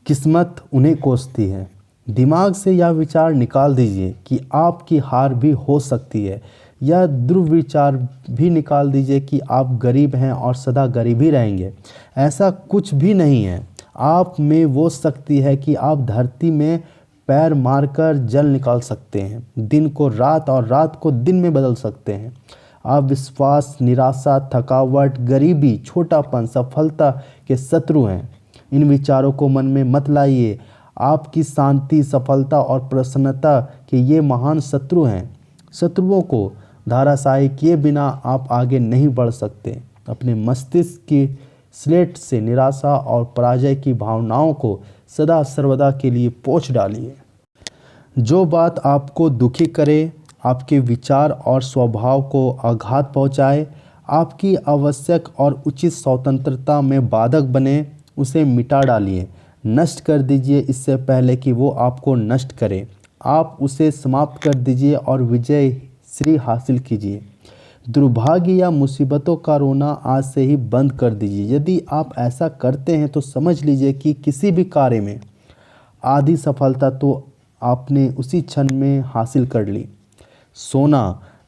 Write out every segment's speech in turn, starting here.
किस्मत उन्हें कोसती है। दिमाग से यह विचार निकाल दीजिए कि आपकी हार भी हो सकती है। यह दुर्विचार भी निकाल दीजिए कि आप गरीब हैं और सदा गरीब ही रहेंगे। ऐसा कुछ भी नहीं है। आप में वो शक्ति है कि आप धरती में पैर मारकर जल निकाल सकते हैं, दिन को रात और रात को दिन में बदल सकते हैं। आप विश्वास, निराशा, थकावट, गरीबी, छोटापन, सफलता के शत्रु हैं। इन विचारों को मन में मत लाइए। आपकी शांति, सफलता और प्रसन्नता के ये महान शत्रु हैं। शत्रुओं को धाराशायी किए बिना आप आगे नहीं बढ़ सकते। अपने मस्तिष्क की स्लेट से निराशा और पराजय की भावनाओं को सदा सर्वदा के लिए पोंछ डालिए। जो बात आपको दुखी करे, आपके विचार और स्वभाव को आघात पहुंचाए, आपकी आवश्यक और उचित स्वतंत्रता में बाधक बने, उसे मिटा डालिए, नष्ट कर दीजिए इससे पहले कि वो आपको नष्ट करे। आप उसे समाप्त कर दीजिए और विजय श्री हासिल कीजिए। दुर्भाग्य या मुसीबतों का रोना आज से ही बंद कर दीजिए। यदि आप ऐसा करते हैं तो समझ लीजिए कि किसी भी कार्य में आधी सफलता तो आपने उसी क्षण में हासिल कर ली। सोना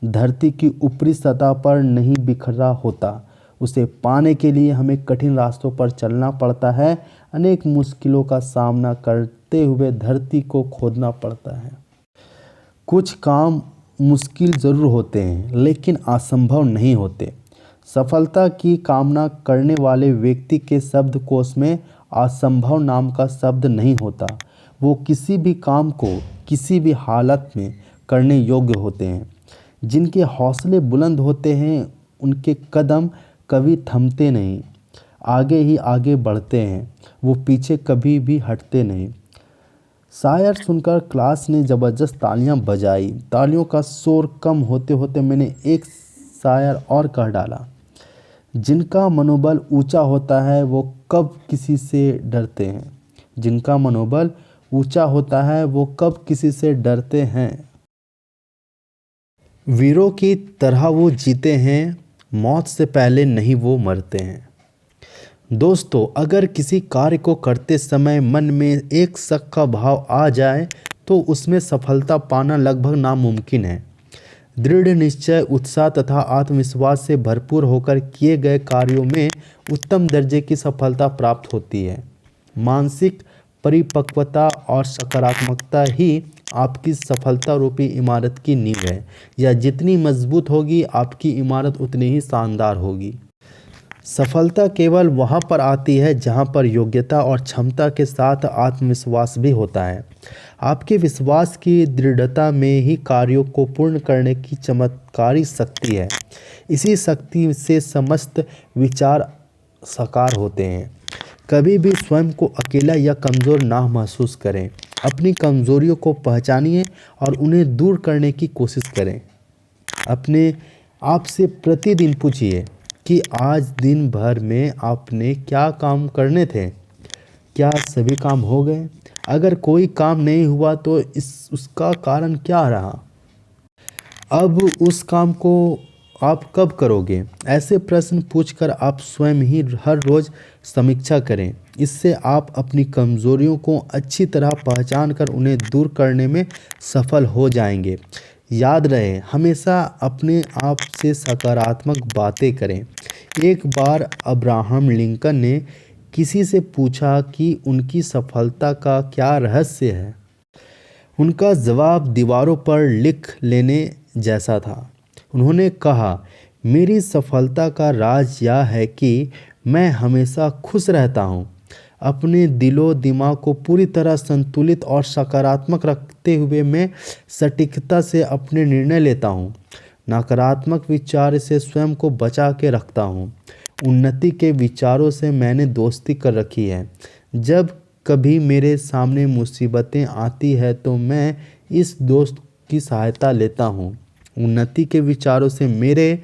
धरती की ऊपरी सतह पर नहीं बिखरा होता। उसे पाने के लिए हमें कठिन रास्तों पर चलना पड़ता है। अनेक मुश्किलों का सामना करते हुए धरती को खोदना पड़ता है। कुछ काम मुश्किल ज़रूर होते हैं लेकिन असंभव नहीं होते। सफलता की कामना करने वाले व्यक्ति के शब्दकोश में असंभव नाम का शब्द नहीं होता। वो किसी भी काम को किसी भी हालत में करने योग्य होते हैं। जिनके हौसले बुलंद होते हैं उनके कदम कभी थमते नहीं, आगे ही आगे बढ़ते हैं। वो पीछे कभी भी हटते नहीं। शायर सुनकर क्लास ने ज़बरदस्त तालियां बजाई। तालियों का शोर कम होते होते मैंने एक शायर और कह डाला, जिनका मनोबल ऊंचा होता है वो कब किसी से डरते हैं। जिनका मनोबल ऊंचा होता है वो कब किसी से डरते हैं। वीरों की तरह वो जीते हैं, मौत से पहले नहीं वो मरते हैं। दोस्तों, अगर किसी कार्य को करते समय मन में एक शक का भाव आ जाए तो उसमें सफलता पाना लगभग नामुमकिन है। दृढ़ निश्चय, उत्साह तथा आत्मविश्वास से भरपूर होकर किए गए कार्यों में उत्तम दर्जे की सफलता प्राप्त होती है। मानसिक परिपक्वता और सकारात्मकता ही आपकी सफलता रूपी इमारत की नींव है। यह जितनी मजबूत होगी आपकी इमारत उतनी ही शानदार होगी। सफलता केवल वहाँ पर आती है जहाँ पर योग्यता और क्षमता के साथ आत्मविश्वास भी होता है। आपके विश्वास की दृढ़ता में ही कार्यों को पूर्ण करने की चमत्कारी शक्ति है। इसी शक्ति से समस्त विचार साकार होते हैं। कभी भी स्वयं को अकेला या कमज़ोर ना महसूस करें। अपनी कमज़ोरियों को पहचानिए और उन्हें दूर करने की कोशिश करें। अपने आप से प्रतिदिन पूछिए कि आज दिन भर में आपने क्या काम करने थे। क्या सभी काम हो गए? अगर कोई काम नहीं हुआ तो उसका कारण क्या रहा? अब उस काम को आप कब करोगे? ऐसे प्रश्न पूछकर आप स्वयं ही हर रोज़ समीक्षा करें। इससे आप अपनी कमज़ोरियों को अच्छी तरह पहचान कर उन्हें दूर करने में सफल हो जाएंगे। याद रहे, हमेशा अपने आप से सकारात्मक बातें करें। एक बार अब्राहम लिंकन ने किसी से पूछा कि उनकी सफलता का क्या रहस्य है। उनका जवाब दीवारों पर लिख लेने जैसा था। उन्होंने कहा, मेरी सफलता का राज यह है कि मैं हमेशा खुश रहता हूँ। अपने दिलो दिमाग को पूरी तरह संतुलित और सकारात्मक रखते हुए मैं सटीकता से अपने निर्णय लेता हूँ। नकारात्मक विचार से स्वयं को बचा के रखता हूँ। उन्नति के विचारों से मैंने दोस्ती कर रखी है। जब कभी मेरे सामने मुसीबतें आती है तो मैं इस दोस्त की सहायता लेता हूँ। उन्नति के विचारों से मेरे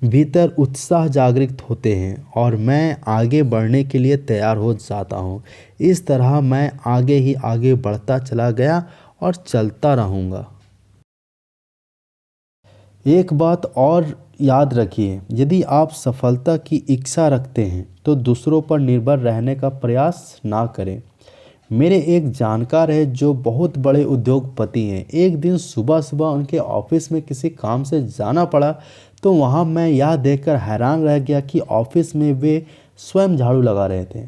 भीतर उत्साह जागृत होते हैं और मैं आगे बढ़ने के लिए तैयार हो जाता हूँ। इस तरह मैं आगे ही आगे बढ़ता चला गया और चलता रहूँगा। एक बात और याद रखिए, यदि आप सफलता की इच्छा रखते हैं तो दूसरों पर निर्भर रहने का प्रयास ना करें। मेरे एक जानकार है जो बहुत बड़े उद्योगपति हैं। एक दिन सुबह सुबह उनके ऑफिस में किसी काम से जाना पड़ा, तो वहाँ मैं यह देखकर हैरान रह गया कि ऑफिस में वे स्वयं झाड़ू लगा रहे थे।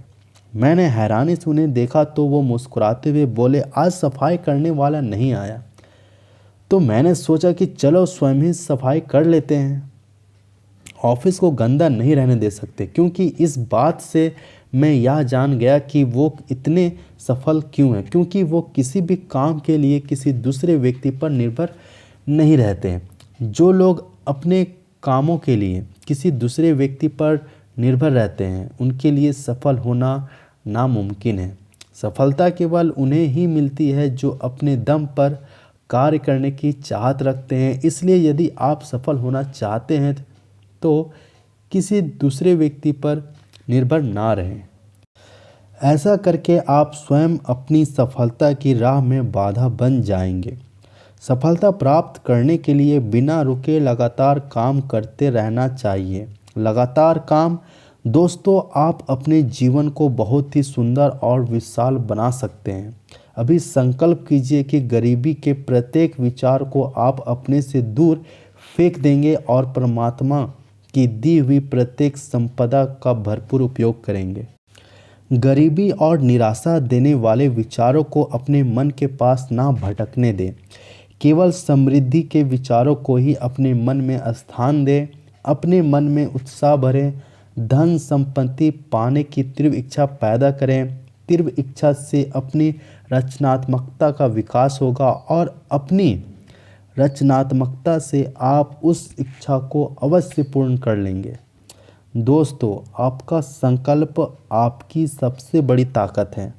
मैंने हैरानी से उन्हें देखा तो वो मुस्कुराते हुए बोले, आज सफाई करने वाला नहीं आया। तो मैंने सोचा कि चलो स्वयं ही सफाई कर लेते हैं। ऑफिस को गंदा नहीं रहने दे सकते, क्योंकि इस बात से मैं यह जान गया कि वो इतने सफल क्यों हैं, क्योंकि वो किसी भी काम के लिए किसी दूसरे व्यक्ति पर निर्भर नहीं रहते हैं। जो लोग अपने कामों के लिए किसी दूसरे व्यक्ति पर निर्भर रहते हैं उनके लिए सफल होना नामुमकिन है। सफलता केवल उन्हें ही मिलती है जो अपने दम पर कार्य करने की चाहत रखते हैं। इसलिए यदि आप सफल होना चाहते हैं तो किसी दूसरे व्यक्ति पर निर्भर ना रहें। ऐसा करके आप स्वयं अपनी सफलता की राह में बाधा बन जाएंगे। सफलता प्राप्त करने के लिए बिना रुके लगातार काम करते रहना चाहिए। लगातार काम। दोस्तों, आप अपने जीवन को बहुत ही सुंदर और विशाल बना सकते हैं। अभी संकल्प कीजिए कि गरीबी के प्रत्येक विचार को आप अपने से दूर फेंक देंगे और परमात्मा की दी हुई प्रत्येक संपदा का भरपूर उपयोग करेंगे। गरीबी और निराशा देने वाले विचारों को अपने मन के पास ना भटकने दें। केवल समृद्धि के विचारों को ही अपने मन में स्थान दें। अपने मन में उत्साह भरें। धन संपत्ति पाने की तीव्र इच्छा पैदा करें। तीव्र इच्छा से अपनी रचनात्मकता का विकास होगा और अपनी रचनात्मकता से आप उस इच्छा को अवश्य पूर्ण कर लेंगे। दोस्तों, आपका संकल्प आपकी सबसे बड़ी ताकत है।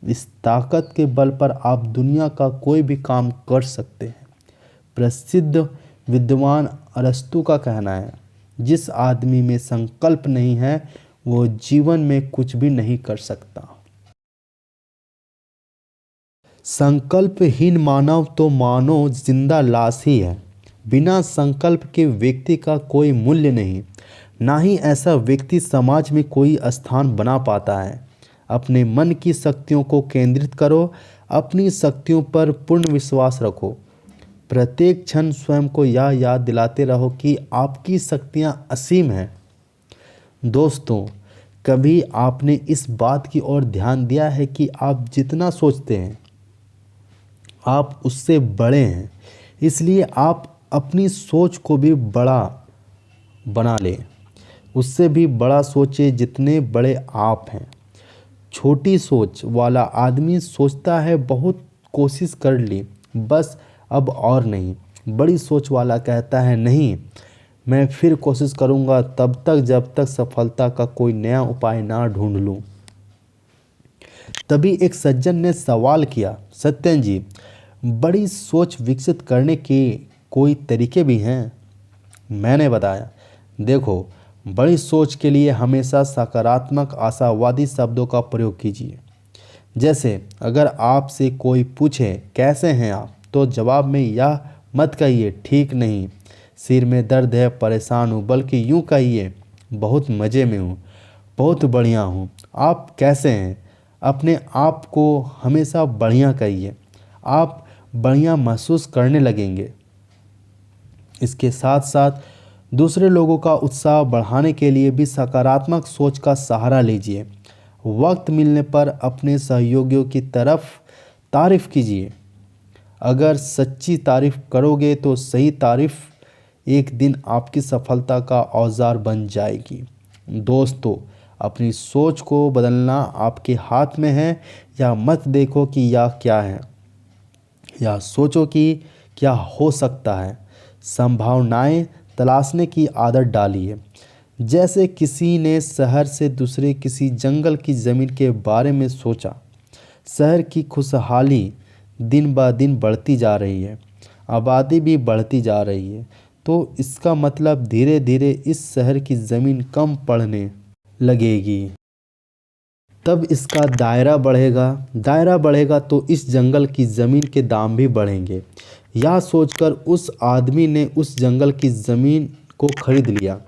इस ताकत के बल पर आप दुनिया का कोई भी काम कर सकते हैं। प्रसिद्ध विद्वान अरस्तु का कहना है, जिस आदमी में संकल्प नहीं है वो जीवन में कुछ भी नहीं कर सकता। संकल्पहीन मानव तो मानो जिंदा लाश ही है। बिना संकल्प के व्यक्ति का कोई मूल्य नहीं, ना ही ऐसा व्यक्ति समाज में कोई स्थान बना पाता है। अपने मन की शक्तियों को केंद्रित करो। अपनी शक्तियों पर पूर्ण विश्वास रखो। प्रत्येक क्षण स्वयं को यह याद दिलाते रहो कि आपकी शक्तियाँ असीम हैं। दोस्तों, कभी आपने इस बात की ओर ध्यान दिया है कि आप जितना सोचते हैं आप उससे बड़े हैं। इसलिए आप अपनी सोच को भी बड़ा बना लें। उससे भी बड़ा सोचें जितने बड़े आप हैं। छोटी सोच वाला आदमी सोचता है बहुत कोशिश कर ली, बस अब और नहीं। बड़ी सोच वाला कहता है नहीं, मैं फिर कोशिश करूँगा तब तक जब तक सफलता का कोई नया उपाय ना ढूंढ लूँ। तभी एक सज्जन ने सवाल किया, सत्यन जी, बड़ी सोच विकसित करने के कोई तरीके भी हैं? मैंने बताया, देखो, बड़ी सोच के लिए हमेशा सकारात्मक आशावादी शब्दों का प्रयोग कीजिए। जैसे अगर आपसे कोई पूछे कैसे हैं आप, तो जवाब में यह मत कहिए ठीक नहीं, सिर में दर्द है, परेशान हूँ, बल्कि यूँ कहिए बहुत मज़े में हूँ, बहुत बढ़िया हूँ। आप कैसे हैं? अपने आप को हमेशा बढ़िया कहिए। आप बढ़िया महसूस करने लगेंगे। इसके साथ साथ दूसरे लोगों का उत्साह बढ़ाने के लिए भी सकारात्मक सोच का सहारा लीजिए। वक्त मिलने पर अपने सहयोगियों की तरफ तारीफ़ कीजिए। अगर सच्ची तारीफ़ करोगे तो सही तारीफ़ एक दिन आपकी सफलता का औजार बन जाएगी। दोस्तों, अपनी सोच को बदलना आपके हाथ में है। या मत देखो कि यह क्या है, या सोचो कि क्या हो सकता है। संभावनाएं तलाशने की आदत डालिए। जैसे किसी ने शहर से दूसरे किसी जंगल की ज़मीन के बारे में सोचा। शहर की खुशहाली दिन ब दिन बढ़ती जा रही है, आबादी भी बढ़ती जा रही है, तो इसका मतलब धीरे धीरे इस शहर की ज़मीन कम पड़ने लगेगी। तब इसका दायरा बढ़ेगा तो इस जंगल की ज़मीन के दाम भी बढ़ेंगे। यह सोचकर उस आदमी ने उस जंगल की ज़मीन को खरीद लिया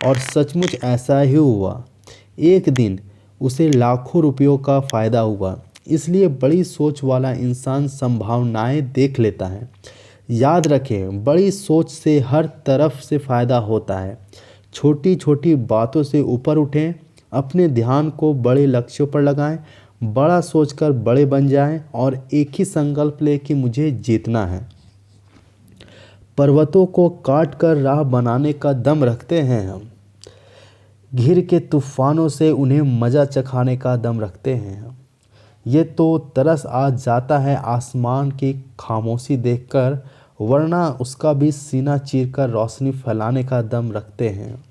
और सचमुच ऐसा ही हुआ। एक दिन उसे लाखों रुपयों का फ़ायदा हुआ। इसलिए बड़ी सोच वाला इंसान संभावनाएं देख लेता है। याद रखें, बड़ी सोच से हर तरफ से फ़ायदा होता है। छोटी छोटी बातों से ऊपर उठें, अपने ध्यान को बड़े लक्ष्यों पर लगाएं, बड़ा सोचकर बड़े बन जाएं और एक ही संकल्प लें कि मुझे जीतना है। पर्वतों को काट कर राह बनाने का दम रखते हैं हम। घिर के तूफानों से उन्हें मज़ा चखाने का दम रखते हैं हम। ये तो तरस आ जाता है आसमान की खामोशी देखकर, वरना उसका भी सीना चीरकर रोशनी फैलाने का दम रखते हैं।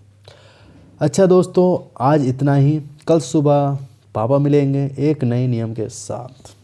अच्छा दोस्तों, आज इतना ही। कल सुबह पापा मिलेंगे एक नए नियम के साथ।